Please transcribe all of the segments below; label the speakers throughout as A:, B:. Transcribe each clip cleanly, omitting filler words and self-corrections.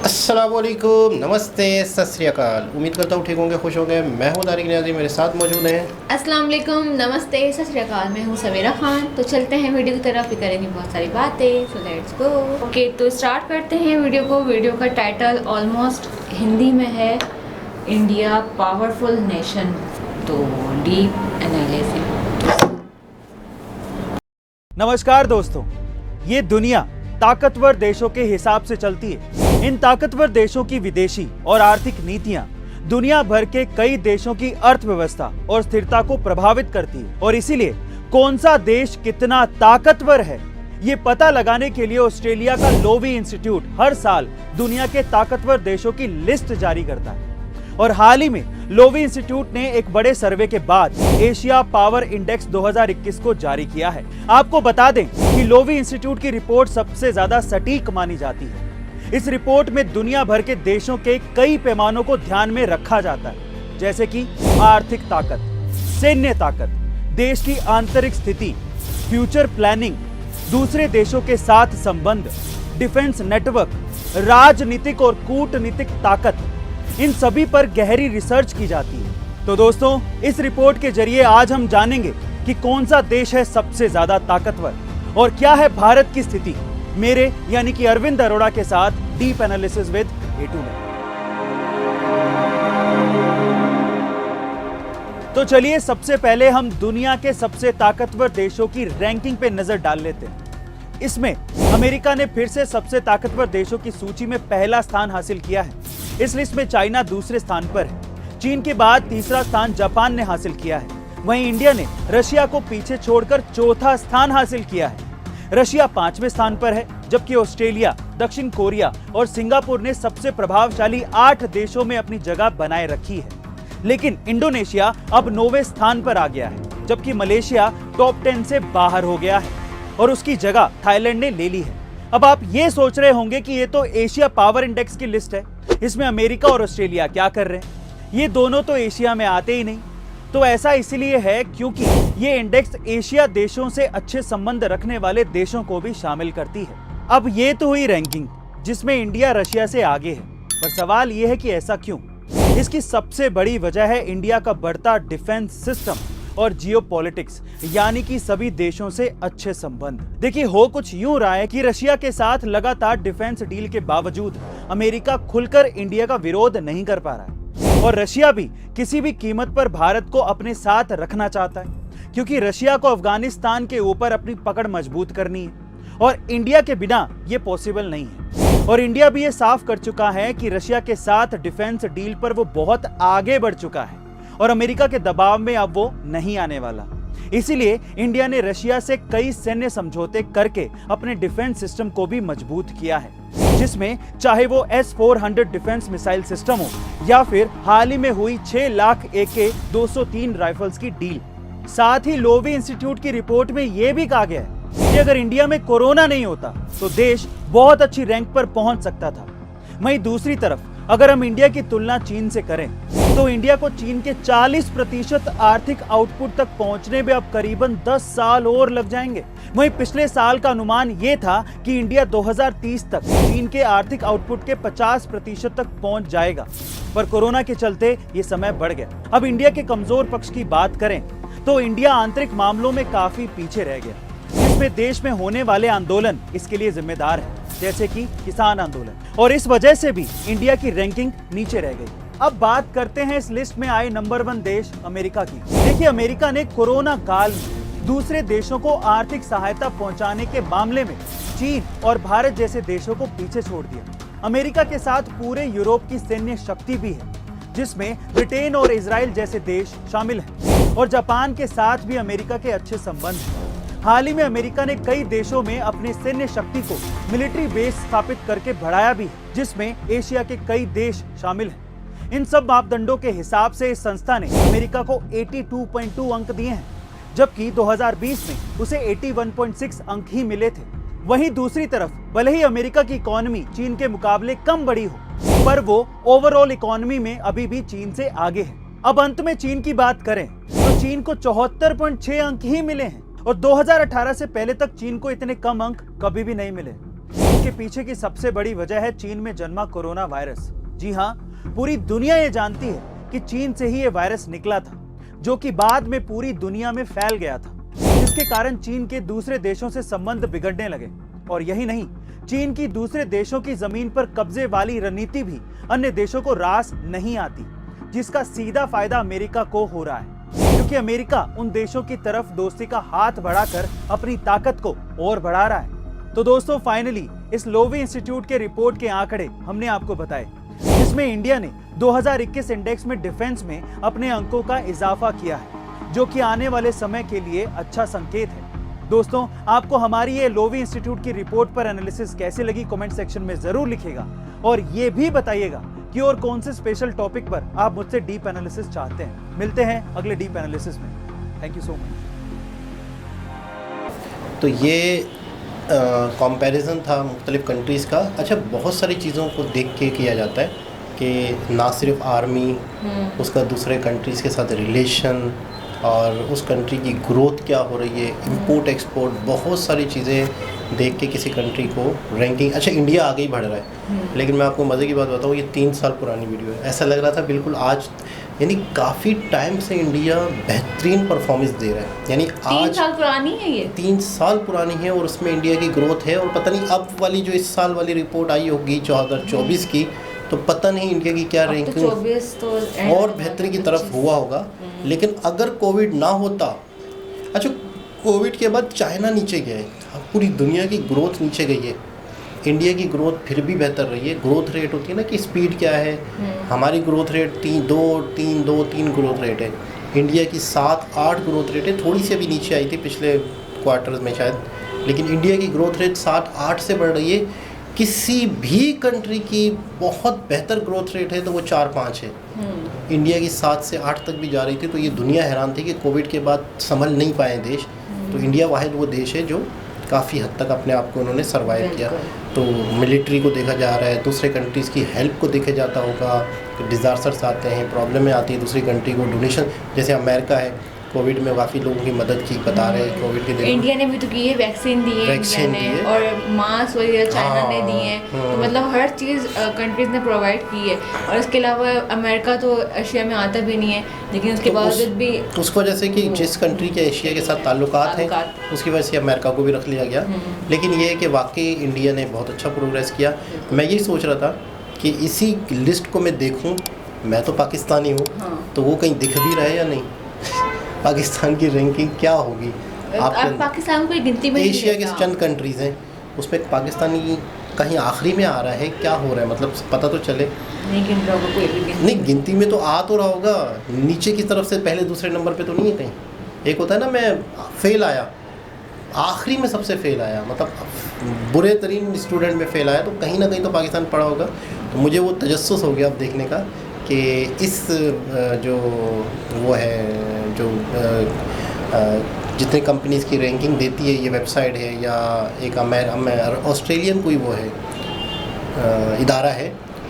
A: अस्सलामुअलैकुम, नमस्ते, सत श्री अकाल। उम्मीद करता हूँ ठीक होंगे, खुश होंगे। मैं हूँ तारिक नियाज़ी, मेरे साथ मौजूद हैं।
B: अस्सलाम वालेकुम, नमस्ते, सत श्री अकाल। मैं हूँ सवेरा खान। तो चलते हैं वीडियो की तरफ, फिर करेंगे बहुत सारी बातें। So let's go. ओके, तो स्टार्ट करते हैं वीडियो को। वीडियो का टाइटल ऑलमोस्ट हिंदी में है, इंडिया पावरफुल नेशन। तो डीप एनालिसिस।
C: नमस्कार दोस्तों, ये दुनिया ताकतवर देशों के हिसाब से चलती है। इन ताकतवर देशों की विदेशी और आर्थिक नीतियां दुनिया भर के कई देशों की अर्थव्यवस्था और स्थिरता को प्रभावित करती है। और इसीलिए कौन सा देश कितना ताकतवर है, ये पता लगाने के लिए ऑस्ट्रेलिया का लोवी इंस्टीट्यूट हर साल दुनिया के ताकतवर देशों की लिस्ट जारी करता है। और हाल ही में लोवी इंस्टीट्यूट ने एक बड़े सर्वे के बाद एशिया पावर इंडेक्स 2021 को जारी किया है। आपको बता दें कि लोवी इंस्टीट्यूट की रिपोर्ट सबसे ज्यादा सटीक मानी जाती है। इस रिपोर्ट में दुनिया भर के देशों के कई पैमानों को ध्यान में रखा जाता है, जैसे कि आर्थिक ताकत, सैन्य ताकत, देश की आंतरिक स्थिति, फ्यूचर प्लानिंग, दूसरे देशों के साथ संबंध, डिफेंस नेटवर्क, राजनीतिक और कूटनीतिक ताकत। इन सभी पर गहरी रिसर्च की जाती है। तो दोस्तों, इस रिपोर्ट के जरिए आज हम जानेंगे कि कौन सा देश है सबसे ज्यादा ताकतवर और क्या है भारत की स्थिति, मेरे यानी कि अरविंद अरोड़ा के साथ डीप एनालिसिस विद A2 में। तो चलिए सबसे पहले हम दुनिया के सबसे ताकतवर देशों की रैंकिंग पे नजर डाल लेते हैं। इसमें अमेरिका ने फिर से सबसे ताकतवर देशों की सूची में पहला स्थान हासिल किया है। इस लिस्ट में चाइना दूसरे स्थान पर है। चीन के बाद तीसरा स्थान जापान ने हासिल किया है। वहीं इंडिया ने रशिया को पीछे छोड़कर चौथा स्थान हासिल किया है। रशिया 5वें स्थान पर है, जबकि ऑस्ट्रेलिया, दक्षिण कोरिया और सिंगापुर ने सबसे प्रभावशाली 8 देशों में अपनी जगह बनाए रखी है। लेकिन इंडोनेशिया अब 9वें स्थान पर आ गया है, जबकि मलेशिया टॉप 10 से बाहर हो गया है और उसकी जगह थाईलैंड ने ले ली है। अब आप ये सोच रहे होंगे कि ये तो एशिया पावर इंडेक्स की लिस्ट है, इसमें अमेरिका और ऑस्ट्रेलिया क्या कर रहे हैं? ये दोनों तो एशिया में आते ही नहीं। तो ऐसा इसलिए है क्योंकि ये इंडेक्स एशिया देशों से अच्छे संबंध रखने वाले देशों को भी शामिल करती है। अब ये तो हुई रैंकिंग जिसमें इंडिया रशिया से आगे है, पर सवाल ये है कि ऐसा क्यों? इसकी सबसे बड़ी वजह है इंडिया का बढ़ता डिफेंस सिस्टम और जियोपॉलिटिक्स, यानी कि सभी देशों से अच्छे संबंध। देखिए, हो कुछ यूं रहा है कि रशिया के साथ लगातार डिफेंस डील के बावजूद अमेरिका खुलकर इंडिया का विरोध नहीं कर पा रहा है और रशिया भी किसी भी कीमत पर भारत को अपने साथ रखना चाहता है, क्योंकि रशिया को अफगानिस्तान के ऊपर अपनी पकड़ मजबूत करनी है और इंडिया के बिना ये पॉसिबल नहीं है। और इंडिया भी ये साफ कर चुका है कि रशिया के साथ डिफेंस डील पर वो बहुत आगे बढ़ चुका है और अमेरिका के दबाव में अब वो नहीं आने वाला। इसीलिए इंडिया ने रशिया से कई सैन्य समझौते करके अपने डिफेंस सिस्टम को भी मजबूत किया है, जिसमें चाहे वो S-400 डिफेंस मिसाइल सिस्टम हो या फिर हाल ही में हुई 6 लाख AK-203 राइफल्स की डील। साथ ही लोवी इंस्टीट्यूट की रिपोर्ट में यह भी कहा गया है कि अगर इंडिया में कोरोना नहीं होता तो देश बहुत अच्छी रैंक पर पहुंच सकता था। वहीं दूसरी तरफ अगर हम इंडिया की तुलना चीन से करें तो इंडिया को चीन के 40% आर्थिक आउटपुट तक पहुंचने में अब करीबन 10 साल और लग जाएंगे। वहीं पिछले साल का अनुमान यह था कि इंडिया 2030 तक चीन के आर्थिक आउटपुट के 50% तक पहुंच जाएगा, पर कोरोना के चलते ये समय बढ़ गया। अब इंडिया के कमजोर पक्ष की बात करें तो इंडिया आंतरिक मामलों में काफी पीछे रह गया, जिसमें देश में होने वाले आंदोलन इसके लिए जिम्मेदार है, जैसे कि किसान आंदोलन, और इस वजह से भी इंडिया की रैंकिंग नीचे रह गई। अब बात करते हैं इस लिस्ट में आए नंबर 1 देश अमेरिका की। देखिए, अमेरिका ने कोरोना काल में दूसरे देशों को आर्थिक सहायता पहुंचाने के मामले में चीन और भारत जैसे देशों को पीछे छोड़ दिया। अमेरिका के साथ पूरे यूरोप की सैन्य शक्ति भी है, जिसमें ब्रिटेन और इजराइल जैसे देश शामिल हैं, और जापान के साथ भी अमेरिका के अच्छे संबंध हैं। हाल ही में अमेरिका ने कई देशों में अपनी सैन्य शक्ति को मिलिट्री बेस स्थापित करके बढ़ाया भी है, जिसमें एशिया के कई देश शामिल हैं। इन सब मापदंडों के हिसाब से इस संस्था ने अमेरिका को 82.2 अंक दिए हैं, जबकि 2020 में उसे 81.6 अंक ही मिले थे। वहीं दूसरी तरफ भले ही अमेरिका की इकोनॉमी चीन के मुकाबले कम बड़ी हो, पर वो ओवरऑल इकोनॉमी में अभी भी चीन से आगे है। अब अंत में चीन की बात करें तो चीन को 74.6 अंक ही मिले हैं और 2018 से पहले तक चीन को इतने कम अंक कभी भी नहीं मिले। इसके पीछे की सबसे बड़ी वजह है चीन में जन्मा कोरोना वायरस। जी हाँ, पूरी दुनिया ये जानती है कि चीन से ही ये वायरस निकला था, जो कि बाद में पूरी दुनिया में फैल गया था, जिसके कारण चीन के दूसरे देशों से संबंध बिगड़ने लगे। और यही नहीं, चीन की दूसरे देशों की जमीन पर कब्जे वाली रणनीति भी अन्य देशों को रास नहीं आती, जिसका सीधा फायदा अमेरिका को हो रहा है, क्योंकि अमेरिका उन देशों की तरफ दोस्ती का हाथ बढ़ाकर अपनी ताकत को और बढ़ा रहा है। तो दोस्तों, फाइनली इस लोवी इंस्टीट्यूट के रिपोर्ट के आंकड़े हमने आपको बताए, जिसमें इंडिया ने 2021 इंडेक्स में डिफेंस में अपने अंकों का इजाफा किया है, जो कि आने वाले समय के लिए अच्छा संकेत है। दोस्तों, आपको हमारी ये लोवी इंस्टीट्यूट की रिपोर्ट पर एनालिसिस कैसे लगी, कमेंट सेक्शन में जरूर लिखिएगा और ये भी बताइएगा कि और कौन से स्पेशल टॉपिक पर आप मुझसे डीप एनालिसिस चाहते हैं। मिलते हैं अगले डीप एनालिसिस में। Thank you so much.
A: तो ये कंपैरिजन था मुख्तलिफ कंट्रीज़ का। अच्छा, बहुत सारी चीज़ों को देख के किया जाता है कि ना सिर्फ आर्मी, उसका दूसरे कंट्रीज़ के साथ रिलेशन और उस कंट्री की ग्रोथ क्या हो रही है, इंपोर्ट एक्सपोर्ट, बहुत सारी चीज़ें देख के किसी कंट्री को रैंकिंग। अच्छा, इंडिया आगे ही बढ़ रहा है, लेकिन मैं आपको मज़े की बात बताऊँ, ये 3 साल पुरानी वीडियो है। ऐसा लग रहा था बिल्कुल आज, यानी काफ़ी टाइम से इंडिया बेहतरीन परफॉर्मेंस दे रहा है। यानी आज
B: 3 साल पुरानी है, ये
A: 3 साल पुरानी है और उसमें इंडिया की ग्रोथ है। और पता नहीं अब वाली जो इस साल वाली रिपोर्ट आई होगी 2024 की, तो पता नहीं इंडिया की क्या रैंकिंग
B: तो 24 तो
A: और बेहतरी की तरफ हुआ होगा। लेकिन अगर कोविड ना होता, अच्छा कोविड के बाद चाइना नीचे गया है, पूरी दुनिया की ग्रोथ नीचे गई है, इंडिया की ग्रोथ फिर भी बेहतर रही है। ग्रोथ रेट होती है ना कि स्पीड क्या है, हमारी ग्रोथ रेट 3 ग्रोथ रेट है, इंडिया की 7-8 ग्रोथ रेट है। थोड़ी सी अभी नीचे आई थी पिछले क्वार्टर्स में शायद, लेकिन इंडिया की ग्रोथ रेट 7-8 से बढ़ रही है। किसी भी कंट्री की बहुत बेहतर ग्रोथ रेट है तो वो 4-5 है, इंडिया की 7 से 8 तक भी जा रही थी। तो ये दुनिया हैरान थी कि कोविड के बाद संभल नहीं पाए देश। तो इंडिया वाहिद वो देश है जो काफ़ी हद तक अपने आप को उन्होंने सर्वाइव किया। तो मिलिट्री को देखा जा रहा है, दूसरे कंट्रीज़ की हेल्प को देखा जाता होगा, डिज़ास्टर्स आते हैं, प्रॉब्लमें आती है, दूसरी कंट्री को डोनेशन, जैसे अमेरिका है कोविड में काफ़ी लोगों की मदद की, बता रहे हैं कोविड के दिन।
B: इंडिया ने भी तो की है, वैक्सीन दी है इंडिया ने, और मास्क वगैरह चाइना ने दिए हैं। तो मतलब हर चीज़ कंट्रीज़ ने प्रोवाइड की है। और इसके अलावा अमेरिका तो एशिया में आता भी नहीं है, लेकिन उसके बावजूद भी
A: उसकी वजह से कि जिस कंट्री के एशिया के साथ ताल्लुकात हैं, उसकी वजह से अमेरिका को भी रख लिया गया। लेकिन ये है कि वाकई इंडिया ने बहुत अच्छा प्रोग्रेस किया। मैं यही सोच रहा था कि इसी लिस्ट को मैं देखूँ, मैं तो पाकिस्तानी हूँ, तो वो कहीं दिख भी रहा है या नहीं, पाकिस्तान की रैंकिंग क्या होगी?
B: आप पाकिस्तान को गिनती में
A: एशिया के चंद कंट्रीज़ हैं, उसमें पाकिस्तानी कहीं आखिरी में आ रहा है, क्या हो रहा है, मतलब पता तो चले।
B: नहीं गिन रहा होगा कोई भी,
A: नहीं गिनती में तो आ तो रहा होगा, नीचे की तरफ से पहले दूसरे नंबर पे तो नहीं है कहीं। एक होता है ना, मैं फेल आया, आखिरी में सबसे फेल आया, मतलब बुरे तरीन स्टूडेंट में फेल आया, तो कहीं ना कहीं तो पाकिस्तान पड़ा होगा। तो मुझे वो तजस्सुस हो गया अब देखने का कि इस जो वो है जो जितने कंपनीज़ की रैंकिंग देती है ये वेबसाइट है या एक ऑस्ट्रेलियन कोई वो है इदारा है,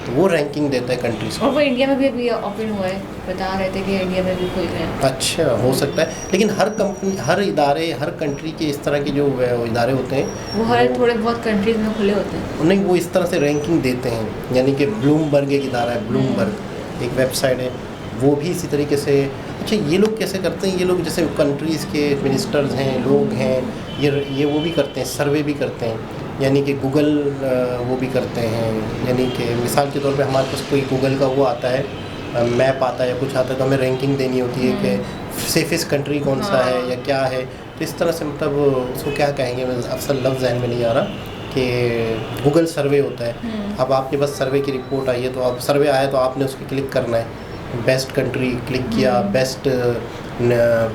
A: तो वो रैंकिंग देता है कंट्रीज को।
B: और वो इंडिया में भी अभी ओपन हुआ है, बता रहे थे कि इंडिया में भी खुल गए हैं।
A: अच्छा, हो सकता है, लेकिन हर कंपनी, हर इदारे, हर कंट्री के इस तरह के जो इदारे होते हैं
B: वो हर थोड़े बहुत कंट्रीज में खुले होते हैं।
A: नहीं, वो इस तरह से रैंकिंग देते हैं, यानी कि ब्लूमबर्ग एक इदारा है, ब्लूमबर्ग एक वेबसाइट है, वो भी इसी तरीके से। अच्छा, ये लोग कैसे करते हैं? ये लोग जैसे कंट्रीज़ के मिनिस्टर्स हैं, लोग हैं, ये वो भी करते हैं, सर्वे भी करते हैं, यानी कि गूगल वो भी करते हैं। यानी कि मिसाल के तौर पे हमारे पास कोई गूगल का वो आता है, मैप आता है या कुछ आता है, तो हमें रैंकिंग देनी होती है कि सेफेस्ट कंट्री कौन सा है या क्या है। तो इस तरह से मतलब उसको क्या कहेंगे, मैं अक्सर लफ्ज़ ज़हन में नहीं आ रहा, कि गूगल सर्वे होता है। अब आपके पास सर्वे की रिपोर्ट आई है, तो आप सर्वे आया तो आपने उसको क्लिक करना है, बेस्ट कंट्री क्लिक किया, best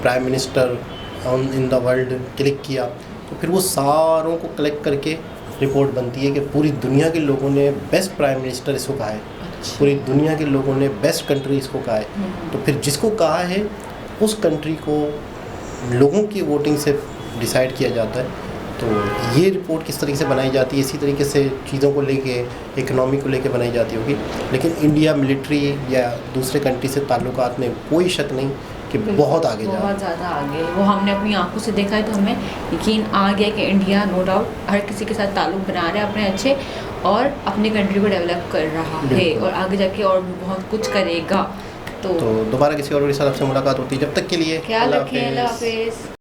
A: prime minister in the world click किया, तो फिर वो सारों को कलेक्ट करके रिपोर्ट बनती है कि पूरी दुनिया के लोगों ने बेस्ट प्राइम मिनिस्टर इसको कहा है, पूरी दुनिया के लोगों ने बेस्ट कंट्री इसको कहा है। तो फिर जिसको कहा है उस कंट्री को लोगों की वोटिंग से डिसाइड किया जाता है। तो ये रिपोर्ट किस तरीके से बनाई जाती है, इसी तरीके से चीज़ों को लेके, इकनॉमी को लेके बनाई जाती होगी। लेकिन इंडिया मिलिट्री या दूसरे कंट्री से ताल्लुकात में कोई शक नहीं कि कि बहुत आगे जा रहा
B: बहुत ज़्यादा आगे, वो हमने अपनी आंखों से देखा है, तो हमें यकीन आ गया कि इंडिया नो डाउट हर किसी के साथ ताल्लुक बना रहा है अपने अच्छे, और अपनी कंट्री को डेवलप कर रहा है,
A: बिल्कुल।
B: और आगे जाके और भी बहुत कुछ करेगा।
A: तो दोबारा किसी और के साथ आपसे मुलाकात होती है, जब तक के लिए
B: ख्याल
A: अल्लाह
B: रखें, अल्लाह
A: हाफिज़।
B: हाफिज़।